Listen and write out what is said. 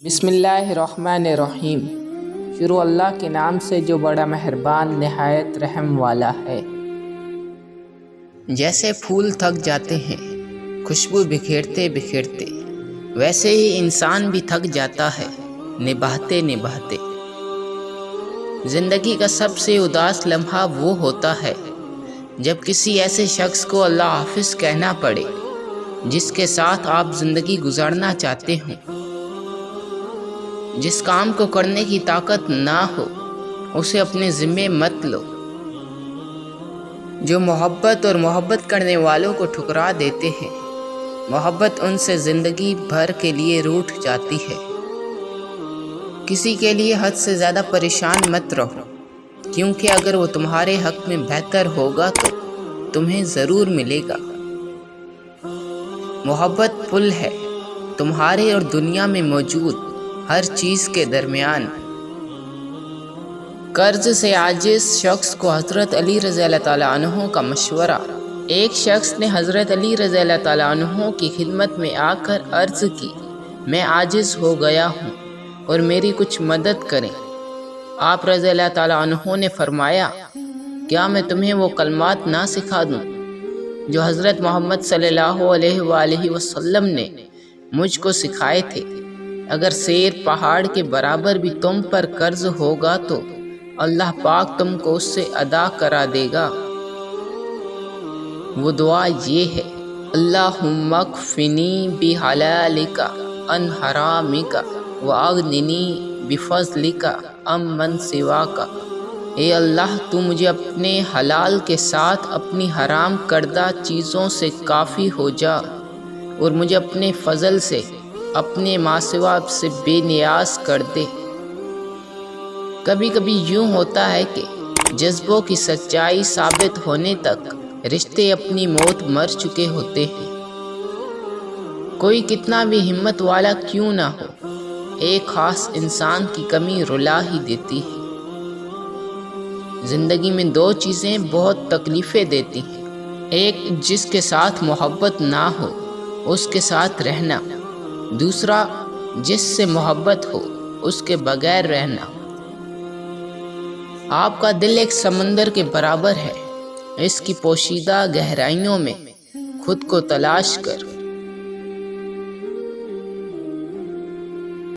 بسم اللہ الرحمن الرحیم۔ شروع اللہ کے نام سے جو بڑا مہربان نہایت رحم والا ہے۔ جیسے پھول تھک جاتے ہیں خوشبو بکھیرتے بکھیرتے، ویسے ہی انسان بھی تھک جاتا ہے نبھاتے نبھاتے۔ زندگی کا سب سے اداس لمحہ وہ ہوتا ہے جب کسی ایسے شخص کو اللہ حافظ کہنا پڑے جس کے ساتھ آپ زندگی گزارنا چاہتے ہوں۔ جس کام کو کرنے کی طاقت نہ ہو اسے اپنے ذمے مت لو۔ جو محبت اور محبت کرنے والوں کو ٹھکرا دیتے ہیں، محبت ان سے زندگی بھر کے لیے روٹھ جاتی ہے۔ کسی کے لیے حد سے زیادہ پریشان مت رہو، کیونکہ اگر وہ تمہارے حق میں بہتر ہوگا تو تمہیں ضرور ملے گا۔ محبت پل ہے تمہارے اور دنیا میں موجود ہر چیز کے درمیان۔ قرض سے عاجز شخص کو حضرت علی رضی اللہ تعالیٰ عنہ کا مشورہ۔ ایک شخص نے حضرت علی رضی اللہ تعالیٰ عنہ کی خدمت میں آ کر عرض کی، میں عاجز ہو گیا ہوں اور میری کچھ مدد کریں۔ آپ رضی اللہ تعالیٰ عنہ نے فرمایا، کیا میں تمہیں وہ کلمات نہ سکھا دوں جو حضرت محمد صلی اللہ علیہ وآلہ وسلم نے مجھ کو سکھائے تھے؟ اگر سیر پہاڑ کے برابر بھی تم پر قرض ہوگا تو اللہ پاک تم کو اس سے ادا کرا دے گا۔ وہ دعا یہ ہے، اللہم اکفنی بحلالک عن حرامک واغننی بفضلک عمن سواک۔ اے اللہ، تو مجھے اپنے حلال کے ساتھ اپنی حرام کردہ چیزوں سے کافی ہو جا اور مجھے اپنے فضل سے اپنے ماسوا سے بے نیاز کر دے۔ کبھی کبھی یوں ہوتا ہے کہ جذبوں کی سچائی ثابت ہونے تک رشتے اپنی موت مر چکے ہوتے ہیں۔ کوئی کتنا بھی ہمت والا کیوں نہ ہو، ایک خاص انسان کی کمی رلا ہی دیتی ہے۔ زندگی میں دو چیزیں بہت تکلیفیں دیتی ہیں، ایک جس کے ساتھ محبت نہ ہو اس کے ساتھ رہنا، دوسرا جس سے محبت ہو اس کے بغیر رہنا۔ آپ کا دل ایک سمندر کے برابر ہے، اس کی پوشیدہ گہرائیوں میں خود کو تلاش کر